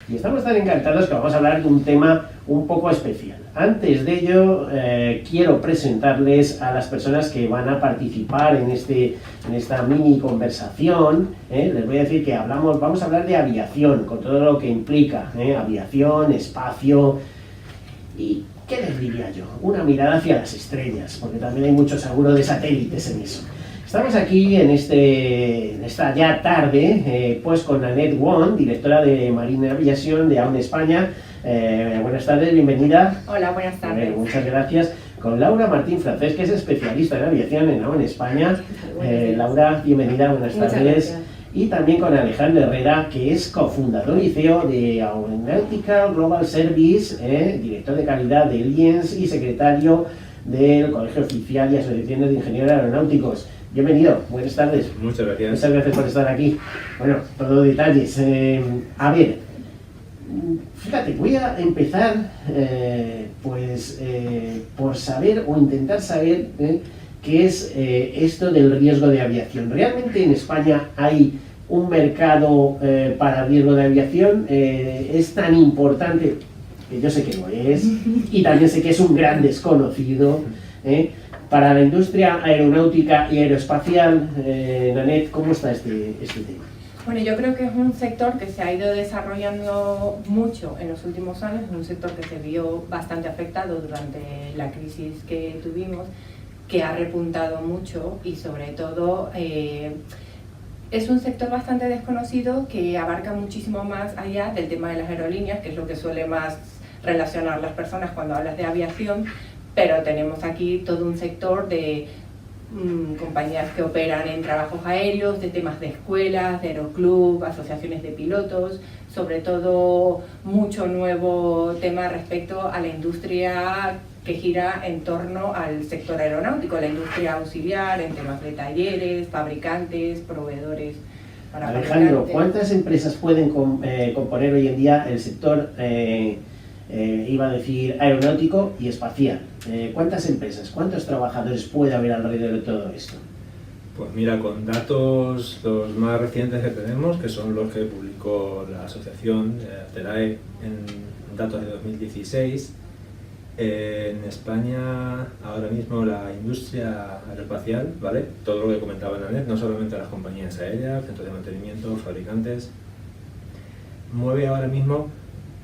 Y estamos tan encantados que vamos a hablar de un tema un poco especial. Antes de ello, quiero presentarles a las personas que van a participar en esta mini conversación. Les voy a decir que vamos a hablar de aviación, con todo lo que implica, aviación, espacio y, ¿qué les diría yo? Una mirada hacia las estrellas, porque también hay mucho seguro de satélites en eso. Estamos aquí en esta ya tarde, pues con Nanette Wong, directora de Marine Aviation de AON España. Buenas tardes, bienvenida. Hola, buenas tardes. Muchas gracias. Con Laura Martín Francés, que es especialista en aviación en AON España. Laura, bienvenida, buenas tardes. Gracias. Y también con Alejandro Herrera, que es cofundador y CEO de Aeronautical Global Service, director de calidad de Liens y secretario del Colegio Oficial y Asociaciones de Ingenieros Aeronáuticos. Bienvenido, buenas tardes. Muchas gracias. Muchas gracias por estar aquí. Bueno, todo detalles. A ver, fíjate, voy a empezar por saber o intentar saber qué es esto del riesgo de aviación. ¿Realmente en España hay un mercado para riesgo de aviación? ¿Es tan importante? Que yo sé que lo es, y también sé que es un gran desconocido. Para la industria aeronáutica y aeroespacial, Nanette, ¿cómo está este tema? Bueno, yo creo que es un sector que se ha ido desarrollando mucho en los últimos años, un sector que se vio bastante afectado durante la crisis que tuvimos, que ha repuntado mucho y sobre todo es un sector bastante desconocido que abarca muchísimo más allá del tema de las aerolíneas, que es lo que suele más relacionar las personas cuando hablas de aviación, pero tenemos aquí todo un sector de compañías que operan en trabajos aéreos, de temas de escuelas, de aeroclub, asociaciones de pilotos, sobre todo mucho nuevo tema respecto a la industria que gira en torno al sector aeronáutico, la industria auxiliar, en temas de talleres, fabricantes, proveedores para Alejandro, fabricantes. ¿cuántas empresas pueden componer hoy en día el sector, iba a decir, aeronáutico y espacial? ¿Cuántas empresas, cuántos trabajadores puede haber alrededor de todo esto? Pues mira, con datos los más recientes que tenemos, que son los que publicó la asociación TERAE en datos de 2016, en España ahora mismo la industria aeroespacial, ¿vale? Todo lo que comentaba Nanette, no solamente las compañías aéreas, centros de mantenimiento, fabricantes, mueve ahora mismo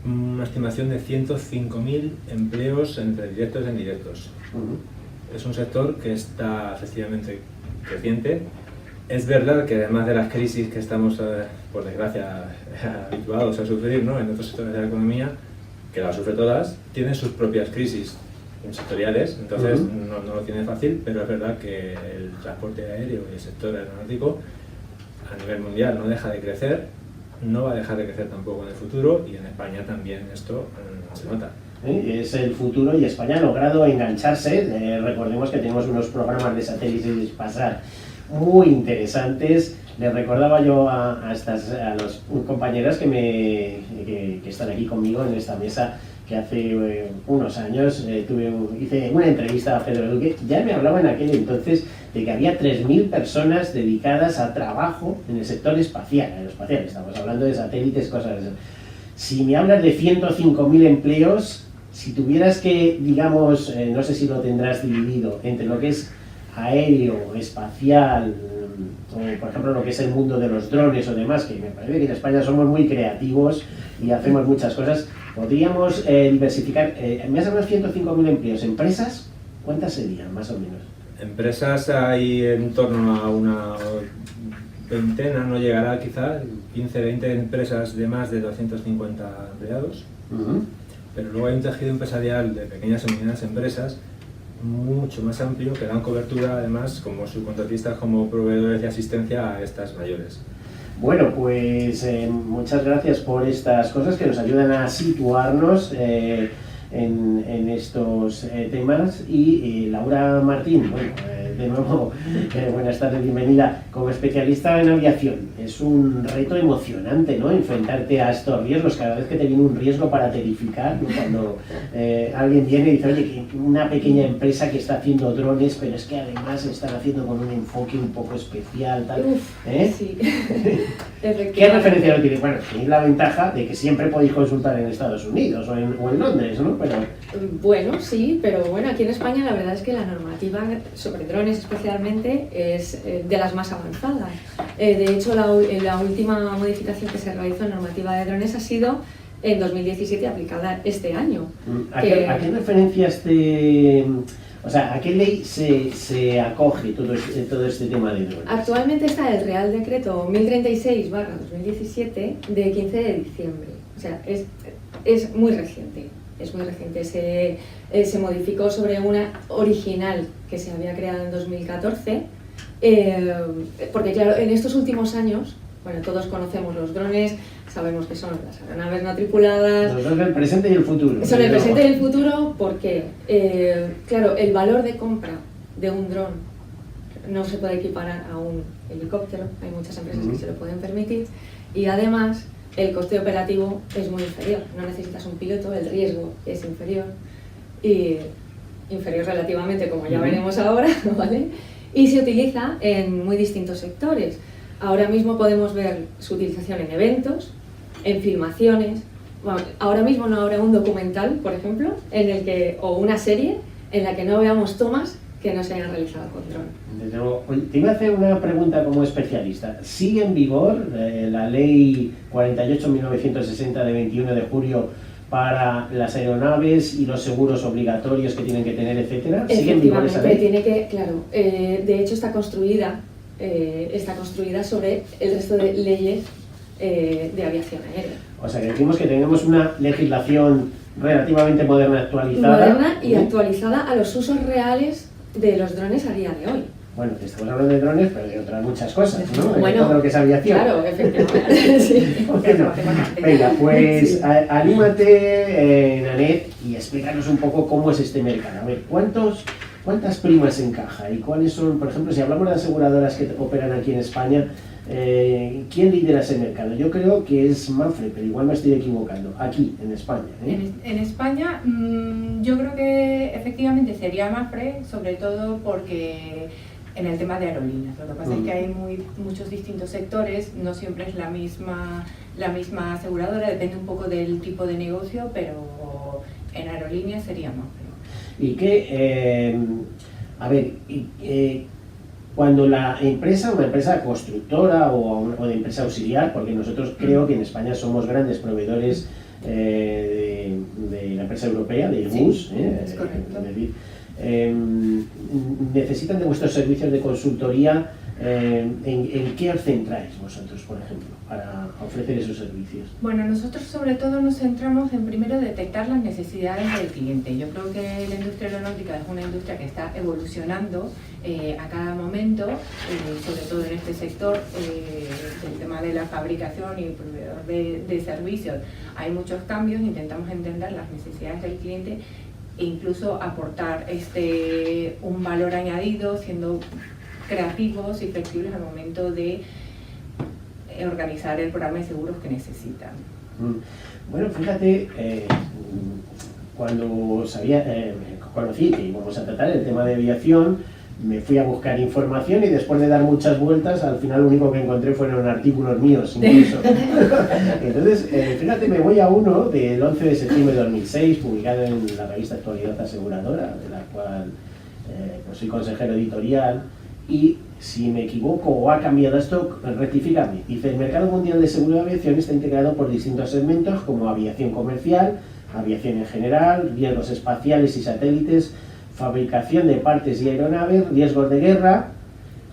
una estimación de 105.000 empleos entre directos e indirectos. Es un sector que está efectivamente creciente. Es verdad que además de las crisis que estamos, por desgracia, habituados a sufrir, ¿no?, en otros sectores de la economía, que las sufre todas, tienen sus propias crisis sectoriales, entonces no lo tiene fácil, pero es verdad que el transporte aéreo y el sector aeronáutico a nivel mundial no deja de crecer, no va a dejar de crecer tampoco en el futuro, y en España también esto se nota. Es el futuro y España ha logrado engancharse. Recordemos que tenemos unos programas de satélites de Hispasat muy interesantes. Les recordaba yo a los compañeros que están aquí conmigo en esta mesa, que hace unos años hice una entrevista a Pedro Duque. Ya me hablaba en aquel entonces de que había 3.000 personas dedicadas a trabajo en el sector espacial, aeroespacial. Estamos hablando de satélites, cosas así. Si me hablas de 105.000 empleos, si tuvieras que, digamos, no sé si lo tendrás dividido entre lo que es aéreo, espacial, o por ejemplo lo que es el mundo de los drones o demás, que me parece que en España somos muy creativos y hacemos muchas cosas, podríamos diversificar. Me has hablado de 105.000 empleos. ¿Empresas? ¿Cuántas serían, más o menos? Empresas hay en torno a una veintena, no llegará quizá, 15-20 empresas de más de 250 empleados, pero luego hay un tejido empresarial de pequeñas y medianas empresas mucho más amplio, que dan cobertura además como subcontratistas, como proveedores de asistencia a estas mayores. Bueno, pues muchas gracias por estas cosas que nos ayudan a situarnos en estos temas. Y Laura Martín, bueno, de nuevo, buenas tardes, bienvenida. Como especialista en aviación, es un reto emocionante, ¿no?, enfrentarte a estos riesgos. Cada vez que te viene un riesgo para aterrizar, ¿no?, cuando alguien viene y dice, oye, que una pequeña empresa que está haciendo drones, pero es que además están haciendo con un enfoque un poco especial, tal. Sí. ¿Qué referencia no tiene? Bueno, tenéis la ventaja de que siempre podéis consultar en Estados Unidos o en Londres, ¿no? Pero... Bueno, sí, pero bueno, aquí en España la verdad es que la normativa sobre drones especialmente es de las más avanzadas. De hecho, la última modificación que se realizó en normativa de drones ha sido en 2017 aplicada este año. ¿A qué referencias o sea, a qué ley se acoge todo este tema de drones? Actualmente está el Real Decreto 1036/2017 de 15 de diciembre. O sea, es muy reciente. Es muy reciente. Se modificó sobre una original que se había creado en 2014. Porque claro, en estos últimos años, bueno, todos conocemos los drones, sabemos que son las aeronaves no tripuladas. Los drones del presente y el futuro. Son el presente y el futuro porque, claro, el valor de compra de un dron no se puede equiparar a un helicóptero, hay muchas empresas que se lo pueden permitir, y además el coste operativo es muy inferior, no necesitas un piloto, el riesgo es inferior, y inferior relativamente, como ya veremos ahora, ¿vale? Y se utiliza en muy distintos sectores. Ahora mismo podemos ver su utilización en eventos, en filmaciones. Bueno, ahora mismo no habrá un documental, por ejemplo, o una serie en la que no veamos tomas que no se hayan realizado con dron. Te iba a hacer una pregunta como especialista. ¿Sigue en vigor la ley 48.960 de 21 de julio para las aeronaves y los seguros obligatorios que tienen que tener, etcétera? ¿Sigue en vigor esa ley? Tiene que, claro, de hecho está construida sobre el resto de leyes de aviación aérea. O sea, que decimos que tenemos una legislación relativamente moderna, actualizada. Moderna y actualizada a los usos reales de los drones a día de hoy. Bueno, estamos hablando de drones, pero de otras muchas cosas, ¿no? Bueno, de todo lo que es aviación. Claro, efectivamente. Sí. Bueno, venga, pues sí. Anímate, Nanet, y explícanos un poco cómo es este mercado. A ver, ¿cuántas primas encaja? Y cuáles son, por ejemplo, si hablamos de aseguradoras que operan aquí en España, ¿quién lidera ese mercado? Yo creo que es Mapfre, pero igual me estoy equivocando, aquí, en España. En España, yo creo que efectivamente sería Mapfre, sobre todo porque en el tema de aerolíneas. Lo que pasa es que hay muchos distintos sectores, no siempre es la misma aseguradora, depende un poco del tipo de negocio, pero en aerolíneas sería Mapfre. Y que, cuando una empresa constructora o de empresa auxiliar, porque nosotros creo que en España somos grandes proveedores de la empresa europea, de Airbus, es correcto. Necesitan de vuestros servicios de consultoría. ¿En qué os centráis vosotros, por ejemplo, para ofrecer esos servicios? Bueno, nosotros sobre todo nos centramos en primero detectar las necesidades del cliente. Yo creo que la industria aeronáutica es una industria que está evolucionando a cada momento, sobre todo en este sector, el tema de la fabricación y el proveedor de servicios. Hay muchos cambios, intentamos entender las necesidades del cliente e incluso aportar un valor añadido, siendo creativos y flexibles al momento de organizar el programa de seguros que necesitan. Bueno, fíjate, cuando conocí que íbamos a tratar el tema de aviación, me fui a buscar información y después de dar muchas vueltas, al final lo único que encontré fueron artículos míos, incluso. Entonces, fíjate, me voy a uno del 11 de septiembre de 2006, publicado en la revista Actualidad Aseguradora, de la cual pues soy consejero editorial. Y si me equivoco o ha cambiado esto, rectifícame. Dice, el mercado mundial de seguro de aviación está integrado por distintos segmentos como aviación comercial, aviación en general, riesgos espaciales y satélites, fabricación de partes y aeronaves, riesgos de guerra,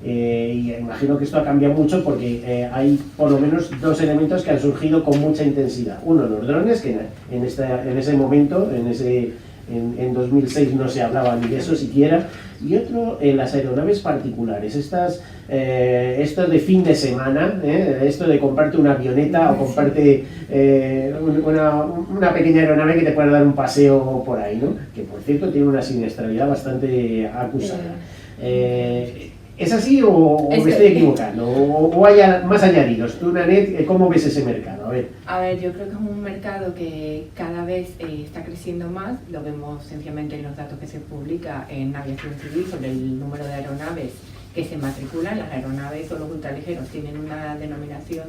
y imagino que esto ha cambiado mucho porque hay por lo menos dos elementos que han surgido con mucha intensidad. Uno, los drones, que en ese momento, en 2006 no se hablaba ni de eso siquiera, y otro, las aeronaves particulares, esto de fin de semana, esto de comprarte una avioneta o comprarte una pequeña aeronave que te pueda dar un paseo por ahí, ¿no? Que por cierto tiene una siniestralidad bastante acusada. ¿Es así o me estoy equivocando? ¿O hay más añadidos? Tú, Nanet, ¿cómo ves ese mercado? A ver, yo creo que es un mercado que cada vez está creciendo más. Lo vemos sencillamente en los datos que se publica en aviación civil sobre el número de aeronaves que se matriculan. Las aeronaves o los ultraligeros tienen una denominación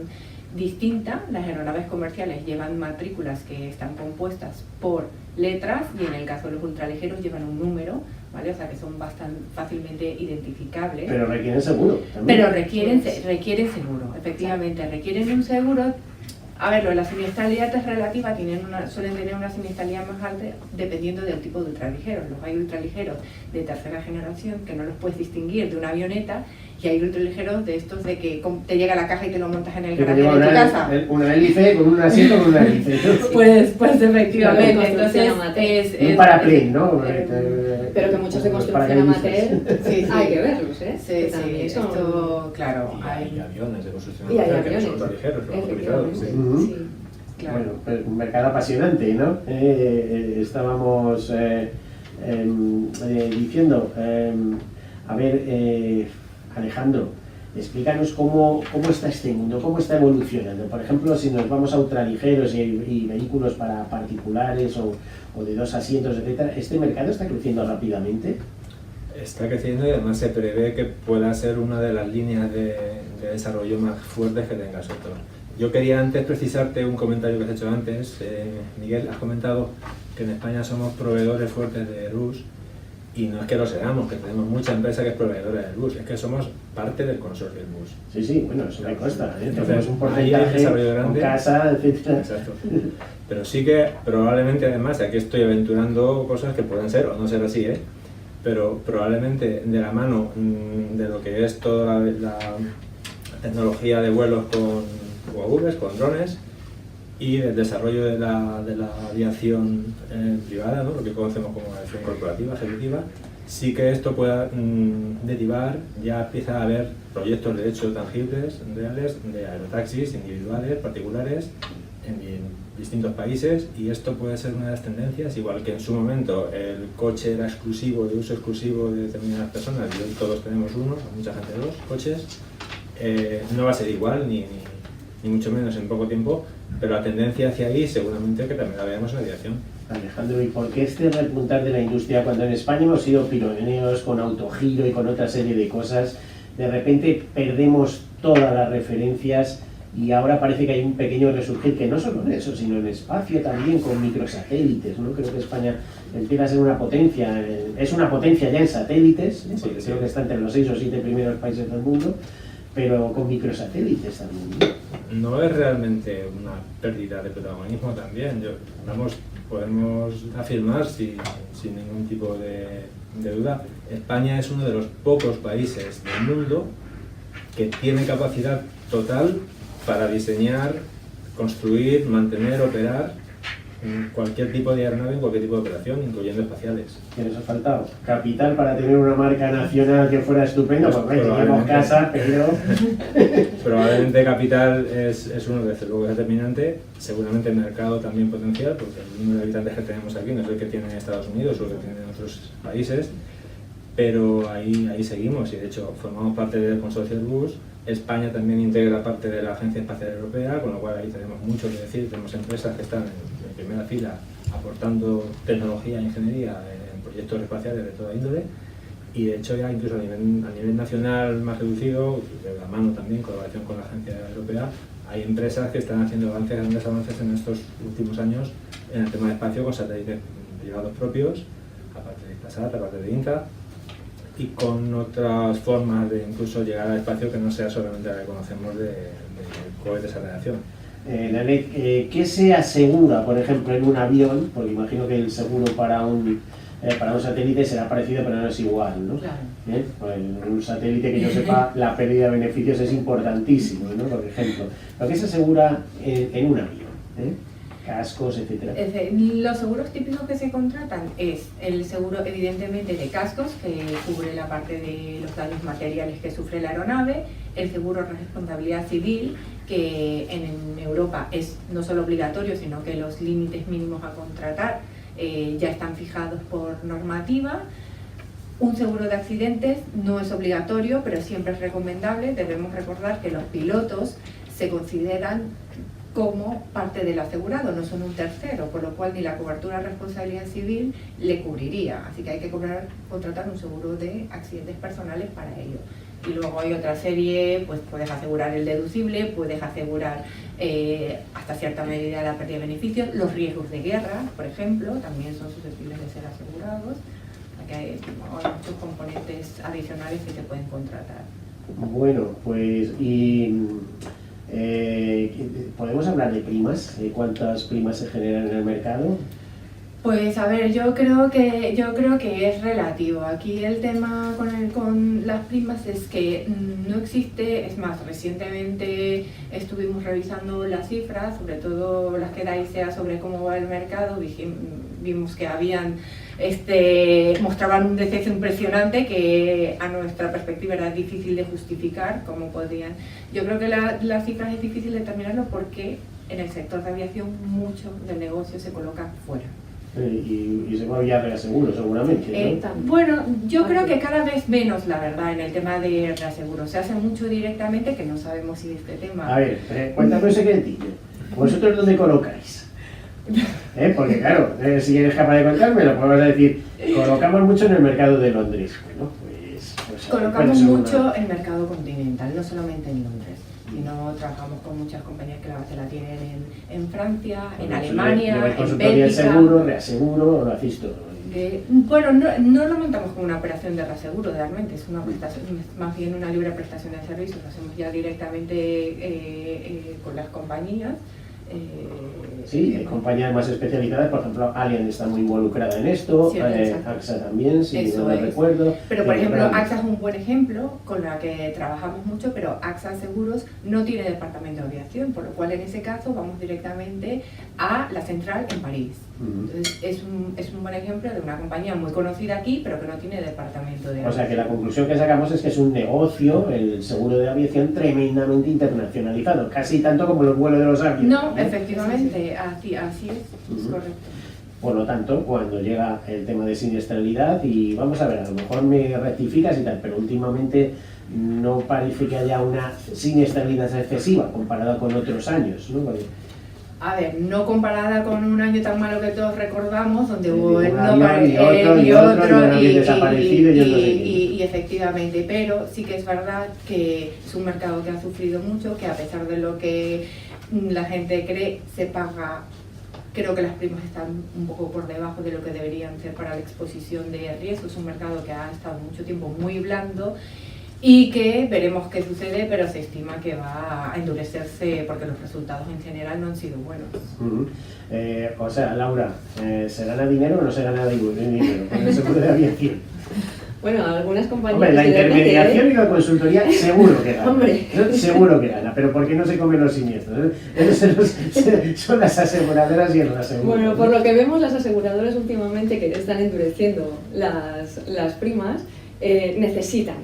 distinta. Las aeronaves comerciales llevan matrículas que están compuestas por letras y en el caso de los ultraligeros llevan un número, ¿vale? O sea que son bastante fácilmente identificables. Pero requieren seguro también. Pero requieren seguro, efectivamente, requieren un seguro. A ver, la siniestralidad es relativa, suelen tener una siniestralidad más alta dependiendo del tipo de ultraligeros. Hay ultraligeros de tercera generación que no los puedes distinguir de una avioneta, y hay ultraligeros de estos de que te llega la caja y te lo montas en el garaje de tu casa. Una hélice con un asiento con una hélice. Pues efectivamente, entonces es un paraplén, ¿no? Pero que muchos de construcción amateur sí. hay que verlos, ¿eh? Sí, Que también sí, son... esto, claro, hay aviones de construcción Y hay amateur que no aviones, son ultraligeros, son motorizados. efectivamente, Sí. sí. claro. Bueno, pues un mercado apasionante, ¿no? Estábamos diciendo, a ver, Alejandro, explícanos cómo está este mundo, cómo está evolucionando. Por ejemplo, si nos vamos a ultraligeros y vehículos para particulares o de 2 asientos, etcétera, ¿este mercado está creciendo rápidamente? Está creciendo y además se prevé que pueda ser una de las líneas de desarrollo más fuertes que tenga el sector. Yo quería antes precisarte un comentario que has hecho antes. Miguel, has comentado que en España somos proveedores fuertes de Airbus, y no es que lo seamos, que tenemos mucha empresa que es proveedora de Airbus, es que somos parte del consorcio Airbus. Sí, bueno, eso me consta, ¿eh? Entonces, Tenemos un ahí hay porcentaje desarrollo con grande. casa, etcétera. Exacto. Pero sí que probablemente, además, aquí estoy aventurando cosas que pueden ser o no ser así, pero probablemente de la mano de lo que es toda la tecnología de vuelos con UAVs, con drones, y del desarrollo de la aviación privada, ¿no? Lo que conocemos como aviación corporativa, ejecutiva, sí que esto pueda derivar, ya empieza a haber proyectos de hecho tangibles, reales, de aerotaxis individuales, particulares, en distintos países, y esto puede ser una de las tendencias, igual que en su momento el coche era exclusivo, de uso exclusivo de determinadas personas, y hoy todos tenemos uno, mucha gente dos coches, no va a ser igual, ni mucho menos en poco tiempo, pero la tendencia hacia ahí seguramente que también la veamos en la aviación. Alejandro, ¿y por qué este repuntar de la industria cuando en España hemos sido pioneros con autogiro y con otra serie de cosas? De repente perdemos todas las referencias y ahora parece que hay un pequeño resurgir, que no solo en eso, sino en espacio también, con microsatélites, ¿no? Creo que España empieza a ser una potencia, es una potencia ya en satélites, porque creo que está entre los 6 o 7 primeros países del mundo, pero con microsatélites también, ¿no? No es realmente una pérdida de protagonismo también. Podemos afirmar sin ningún tipo de duda, España es uno de los pocos países del mundo que tiene capacidad total para diseñar, construir, mantener, operar cualquier tipo de aeronave en cualquier tipo de operación, incluyendo espaciales. ¿Qué nos ha faltado? Capital para tener una marca nacional que fuera estupenda, porque teníamos casa, pero... Probablemente capital es uno, desde luego, es determinante. Seguramente mercado también potencial, porque el número de habitantes que tenemos aquí no es el que tiene Estados Unidos o el que tienen otros países, pero ahí seguimos, y de hecho formamos parte del consorcio Airbus. España también integra parte de la Agencia Espacial Europea, con lo cual ahí tenemos mucho que decir. Tenemos empresas que están en primera fila aportando tecnología e ingeniería en proyectos espaciales de toda índole, y de hecho ya incluso a nivel nacional más reducido, de la mano también, colaboración con la Agencia Europea, hay empresas que están haciendo grandes avances en estos últimos años en el tema de espacio con satélites privados propios, aparte de Hispasat, aparte de INTA, y con otras formas de incluso llegar al espacio que no sea solamente la que conocemos de cohetes a radiación. Nanet, ¿qué se asegura, por ejemplo, en un avión? Porque imagino que el seguro para un satélite será parecido, pero no es igual, ¿no? Claro. Pues en un satélite, que yo sepa, la pérdida de beneficios es importantísimo, ¿no? Por ejemplo, lo que se asegura en un avión, cascos, etcétera. Los seguros típicos que se contratan es el seguro, evidentemente, de cascos, que cubre la parte de los daños materiales que sufre la aeronave, el seguro de responsabilidad civil, que en Europa es no solo obligatorio, sino que los límites mínimos a contratar ya están fijados por normativa. Un seguro de accidentes no es obligatorio, pero siempre es recomendable. Debemos recordar que los pilotos se consideran como parte del asegurado, no son un tercero, por lo cual ni la cobertura de responsabilidad civil le cubriría, así que hay que contratar un seguro de accidentes personales para ello. Y luego hay otra serie, pues puedes asegurar el deducible, puedes asegurar hasta cierta medida la pérdida de beneficios. Los riesgos de guerra, por ejemplo, también son susceptibles de ser asegurados. Aquí hay muchos componentes adicionales que se pueden contratar. Bueno, pues ¿podemos hablar de primas? ¿Cuántas primas se generan en el mercado? Pues a ver, yo creo que es relativo. Aquí el tema con las primas es que no existe, es más, recientemente estuvimos revisando las cifras, sobre todo las que da ICEA sobre cómo va el mercado, vimos que mostraban un descenso impresionante que a nuestra perspectiva era difícil de justificar, cómo podían. Yo creo que las cifras es difícil determinarlo porque en el sector de aviación mucho del negocio se coloca fuera. Y se va a vía reaseguro seguramente, ¿no? Bueno, yo creo que cada vez menos, la verdad, en el tema de reaseguro. Se hace mucho directamente, que no sabemos si este tema... A ver, cuéntame un secretillo. ¿Vosotros dónde colocáis? Porque claro, si eres capaz de contármelo, podemos decir, colocamos mucho en el mercado de Londres. Bueno, pues colocamos mucho en el mercado continental, no solamente en Londres. Sino trabajamos con muchas compañías que la base la tienen en Francia, en Alemania, en Bélgica. ¿Seguro, reaseguro o lo hacéis todo? Bueno, no lo montamos como una operación de reaseguro realmente, es una prestación, más bien una libre prestación de servicios, lo hacemos ya directamente con las compañías. Sí, hay compañías más especializadas, por ejemplo, Allianz está muy involucrada en esto, sí, AXA también, si no me recuerdo. Pero por ejemplo, AXA es un buen ejemplo con la que trabajamos mucho, pero AXA Seguros no tiene departamento de aviación, por lo cual en ese caso vamos directamente a la central en París. Entonces es un buen ejemplo de una compañía muy conocida aquí, pero que no tiene departamento de aviación. O sea que la conclusión que sacamos es que es un negocio, el seguro de aviación, tremendamente internacionalizado, casi tanto como los vuelos de los aviones. No, efectivamente, así es correcto. Por lo tanto, cuando llega el tema de siniestralidad, y vamos a ver, a lo mejor me rectificas y tal, pero últimamente no parece que haya una siniestralidad excesiva comparada con otros años, ¿no? Porque a ver, no comparada con un año tan malo que todos recordamos, donde hubo y efectivamente, pero sí que es verdad que es un mercado que ha sufrido mucho, que a pesar de lo que la gente cree, se paga. Creo que las primas están un poco por debajo de lo que deberían ser para la exposición de riesgo. Es un mercado que ha estado mucho tiempo muy blando y que veremos qué sucede, pero se estima que va a endurecerse porque los resultados en general no han sido buenos. O sea, Laura, ¿se gana dinero o no se gana dinero con el seguro de aviación? Bueno, algunas compañías... Hombre, la intermediación y la consultoría seguro que gana. Seguro que gana, pero ¿por qué no se comen los siniestros? Son las aseguradoras y el reaseguro. Bueno, por lo que vemos, las aseguradoras últimamente que están endureciendo las primas, necesitan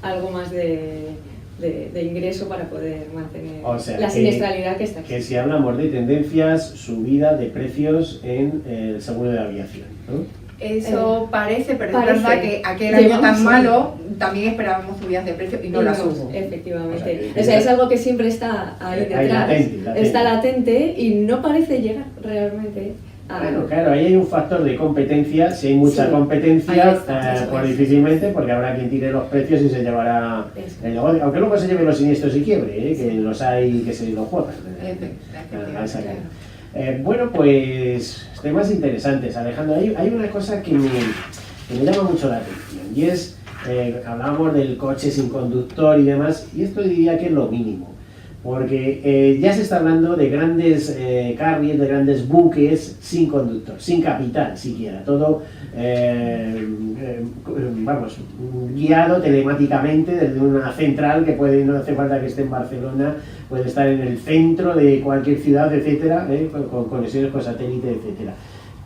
algo más de ingreso para poder mantener la siniestralidad que está aquí. Que si hablamos de tendencias, subida de precios en el seguro de aviación, ¿no? Eso parece, pero es verdad que aquel año tan malo también esperábamos subidas de precio y no las hubo. Efectivamente. O sea, es algo que siempre está ahí detrás, latente. Está latente y no parece llegar realmente. Bueno, claro, ahí hay un factor de competencia. Si hay mucha competencia, pues difícilmente, porque habrá quien tire los precios y se llevará el negocio. Aunque luego se lleven los siniestros y quiebre, que los hay que se lo juegan. Bueno, pues temas interesantes, Alejandro. Hay una cosa que me llama mucho la atención y es, hablábamos del coche sin conductor y demás, y esto diría que es lo mínimo, porque ya se está hablando de grandes carriers, de grandes buques sin conductor, sin capitán siquiera, todo guiado telemáticamente desde una central que no hace falta que esté en Barcelona, puede estar en el centro de cualquier ciudad, etcétera, con conexiones con satélite, etcétera.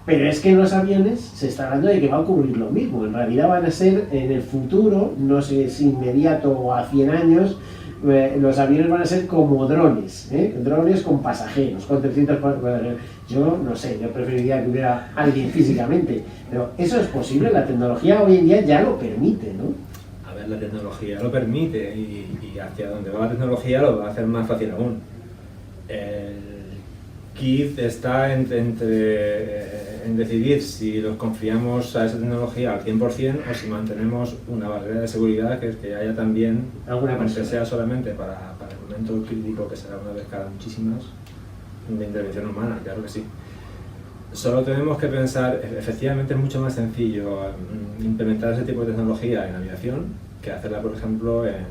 Pero es que en los aviones se está hablando de que va a ocurrir lo mismo. En realidad van a ser en el futuro, no sé si inmediato o a 100 años, los aviones van a ser como drones, drones con pasajeros, con 300 pasajeros. Yo no sé, yo preferiría que hubiera alguien físicamente, pero eso es posible, la tecnología hoy en día ya lo permite, ¿no? A ver, la tecnología lo permite y hacia donde va la tecnología lo va a hacer más fácil aún. El kit está entre en decidir si los confiamos a esa tecnología al 100% o si mantenemos una barrera de seguridad que haya también, aunque sea solamente para el momento crítico, que será una vez cada muchísimas, de intervención humana, claro que sí. Solo tenemos que pensar, efectivamente es mucho más sencillo implementar ese tipo de tecnología en aviación que hacerla, por ejemplo, en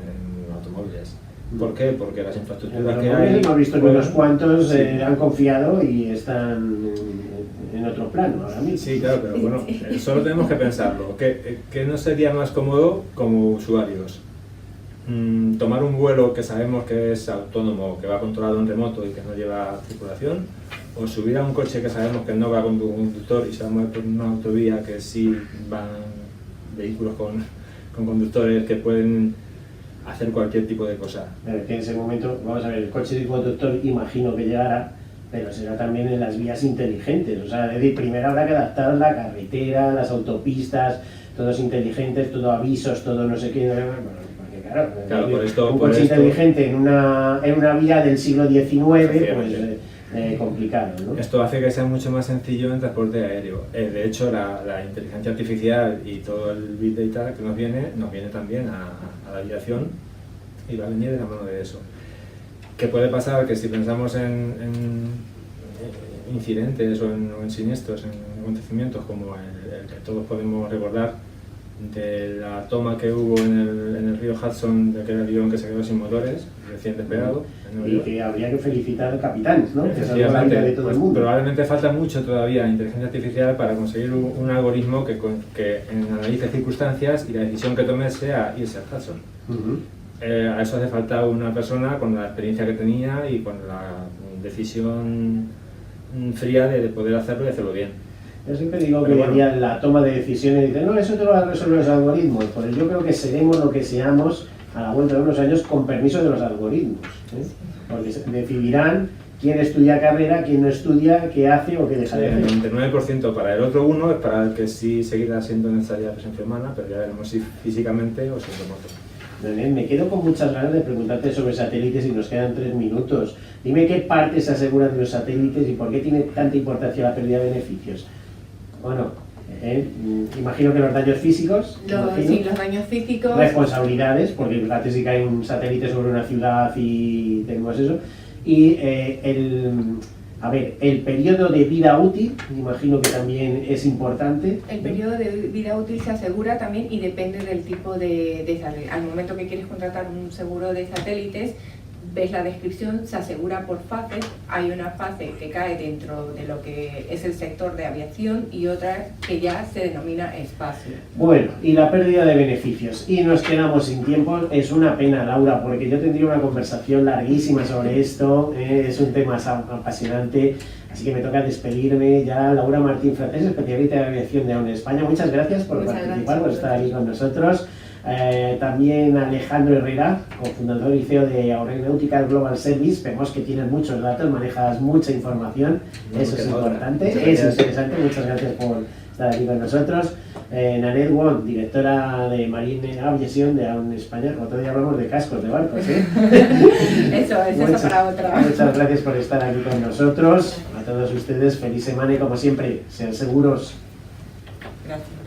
automóviles. ¿Por qué? Porque las infraestructuras que hay... Hemos visto que unos cuantos han confiado y están en otro plano ahora mismo. Sí, claro, pero bueno, solo tenemos que pensarlo. ¿Qué nos sería más cómodo como usuarios? Tomar un vuelo que sabemos que es autónomo, que va controlado en remoto y que no lleva tripulación, o subir a un coche que sabemos que no va con conductor y se va a mover por una autovía que sí van vehículos con conductores que pueden hacer cualquier tipo de cosa. Pero que en ese momento, vamos a ver, el coche de conductor imagino que llegará, pero será también en las vías inteligentes. O sea, es decir, primero habrá que adaptar la carretera, las autopistas, todos inteligentes, todo avisos, todo no sé qué. Bueno, porque claro, por esto, un coche inteligente en una vía del siglo XIX, pues complicado, ¿no? Esto hace que sea mucho más sencillo en transporte aéreo. De hecho, la inteligencia artificial y todo el Big Data que nos viene también a la aviación y va a venir de la mano de eso. ¿Qué puede pasar? Que si pensamos en incidentes o en siniestros, en acontecimientos como el que todos podemos recordar de la toma que hubo en el río Hudson de aquel avión que se quedó sin motores, recién despegado. Y que habría que felicitar al capitán, ¿no? Que salvó la Efectivamente, vida de todo el mundo. Probablemente falta mucho todavía en inteligencia artificial para conseguir un algoritmo que analice circunstancias y la decisión que tome sea irse al Hudson. A eso hace falta una persona con la experiencia que tenía y con la decisión fría de poder hacerlo y hacerlo bien. Yo siempre digo que la toma de decisiones dicen, no, eso te lo van a resolver los algoritmos. Pues yo creo que seremos lo que seamos a la vuelta de unos años con permiso de los algoritmos, ¿eh? Porque decidirán quién estudia carrera, quién no estudia, qué hace o qué deja de hacer. El 99% para el otro 1% es para el que sí seguirá siendo necesaria la presencia humana, pero ya veremos si físicamente o si remoto. Me quedo con muchas ganas de preguntarte sobre satélites y nos quedan 3 minutos. Dime qué parte se asegura de los satélites y por qué tiene tanta importancia la pérdida de beneficios. Bueno, imagino que los daños físicos. Sí, los daños físicos. Responsabilidades, porque fíjate si cae un satélite sobre una ciudad y tenemos eso. Y el periodo de vida útil, imagino que también es importante. El periodo de vida útil se asegura también y depende del tipo de satélite. Al momento que quieres contratar un seguro de satélites, ves la descripción, se asegura por fases. Hay una fase que cae dentro de lo que es el sector de aviación y otra que ya se denomina espacio. Bueno, y la pérdida de beneficios. Y nos quedamos sin tiempo. Es una pena, Laura, porque yo tendría una conversación larguísima sobre esto. Es un tema apasionante. Así que me toca despedirme ya. Laura Martín Francés, especialista de aviación de AONE España. Muchas gracias por participar, por estar aquí con nosotros. También Alejandro Herrera, cofundador y CEO de Aeronautical Global Service. Vemos que tienes muchos datos, manejas mucha información, eso es importante, es interesante. Muchas gracias por estar aquí con nosotros. Nanette Wong, directora de Marine Aviation de AONE España. Otro día hablamos de cascos de barcos, ¿eh? Eso para otra. Muchas gracias por estar aquí con nosotros. A todos ustedes, feliz semana y como siempre, sean seguros. Gracias.